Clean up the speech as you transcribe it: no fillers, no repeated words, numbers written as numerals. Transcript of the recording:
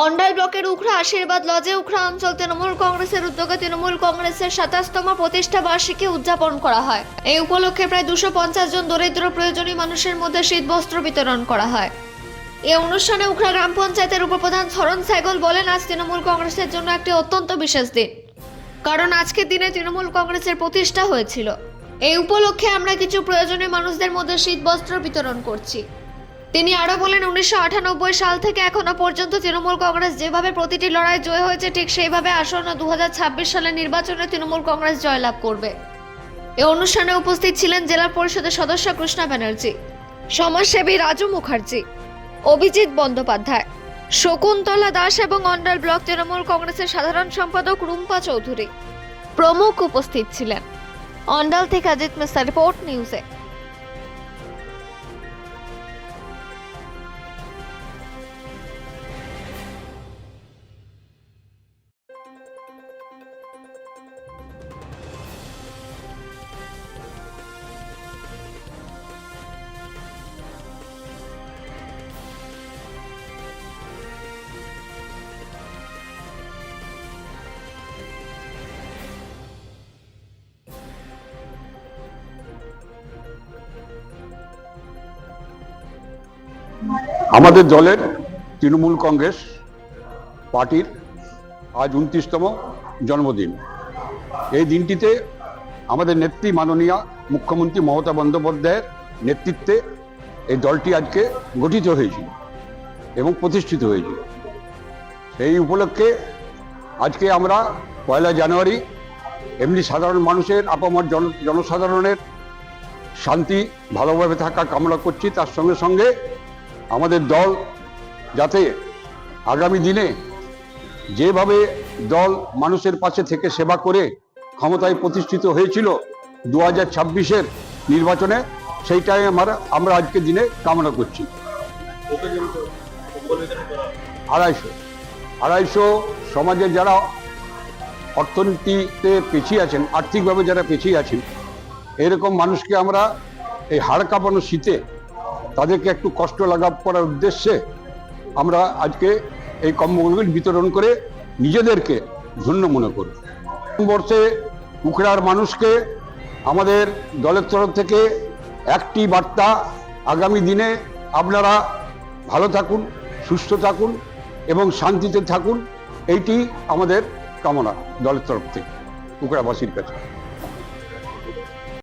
অন্ডাল ব্লকের উখড়া আশীর্বাদ লজে উখড়া অঞ্চল তৃণমূল কংগ্রেসের উদ্যোগে তৃণমূল কংগ্রেসের 27তম প্রতিষ্ঠা বার্ষিকী উদযাপন করা হয়। এই উপলক্ষে প্রায় 250 জন দরিদ্র প্রয়োজনীয় মানুষের মধ্যে শীতবস্ত্র বিতরণ করা হয়। এই অনুষ্ঠানে উখড়া গ্রাম পঞ্চায়েতের উপপ্রধান শরণ সাইগল বলেন, আজ তৃণমূল কংগ্রেসের জন্য একটি অত্যন্ত বিশেষ দিন, কারণ আজকের দিনে তৃণমূল কংগ্রেসের প্রতিষ্ঠা হয়েছিল। এই উপলক্ষে আমরা কিছু প্রয়োজনীয় মানুষদের মধ্যে শীতবস্ত্র বিতরণ করছি। তিনি আরো বলেন, 1998 সাল থেকে এখনো পর্যন্ত তৃণমূল কংগ্রেস যেভাবে প্রতিটি লড়াই জয় হয়েছে, ঠিক সেইভাবে আসন্ন 2026 সালের নির্বাচনে তৃণমূল কংগ্রেস জয়লাভ করবে। এই অনুষ্ঠানে উপস্থিত ছিলেন জেলা পরিষদের সদস্য কৃষ্ণা ব্যানার্জি, সমাজসেবী রাজু মুখার্জি, অভিজিৎ বন্দ্যোপাধ্যায়, শকুন্তলা দাস এবং অন্ডাল ব্লক তৃণমূল কংগ্রেসের সাধারণ সম্পাদক রুম্পা চৌধুরী প্রমুখ উপস্থিত ছিলেন। অন্ডাল থেকে অজিত মিশ্রা, রিপোর্ট নিউজে। আমাদের দলের তৃণমূল কংগ্রেস পার্টির আজ 29তম জন্মদিন। এই দিনটিতে আমাদের নেত্রী মাননীয়া মুখ্যমন্ত্রী মমতা বন্দ্যোপাধ্যায়ের নেতৃত্বে এই দলটি আজকে গঠিত হয়েছিল এবং প্রতিষ্ঠিত হয়েছিল। সেই উপলক্ষে আজকে আমরা 1 জানুয়ারি এমনি সাধারণ মানুষের আপামর জনসাধারণের শান্তি ভালোভাবে থাকা কামনা করছি। তার সঙ্গে সঙ্গে আমাদের দল যাতে আগামী দিনে যেভাবে দল মানুষের পাশে থেকে সেবা করে ক্ষমতায় প্রতিষ্ঠিত হয়েছিল 2026-এর নির্বাচনে, সেইটাই আমরা আজকের দিনে কামনা করছি। 250 সমাজের যারা অর্থনীতিতে পিছিয়ে আছেন, আর্থিকভাবে যারা পিছিয়ে আছেন, এরকম মানুষকে আমরা এই হাড় কাঁপানো শীতে তাদেরকে একটু কষ্ট লাঘব করার উদ্দেশ্যে আমরা আজকে এই কম্বলগুলি বিতরণ করে নিজেদেরকে ধন্য মনে করি। বর্ষে উখড়ার মানুষকে আমাদের দলের তরফ থেকে একটি বার্তা, আগামী দিনে আপনারা ভালো থাকুন, সুস্থ থাকুন এবং শান্তিতে থাকুন, এইটি আমাদের কামনা দলের তরফ থেকে উখড়াবাসীর কাছে।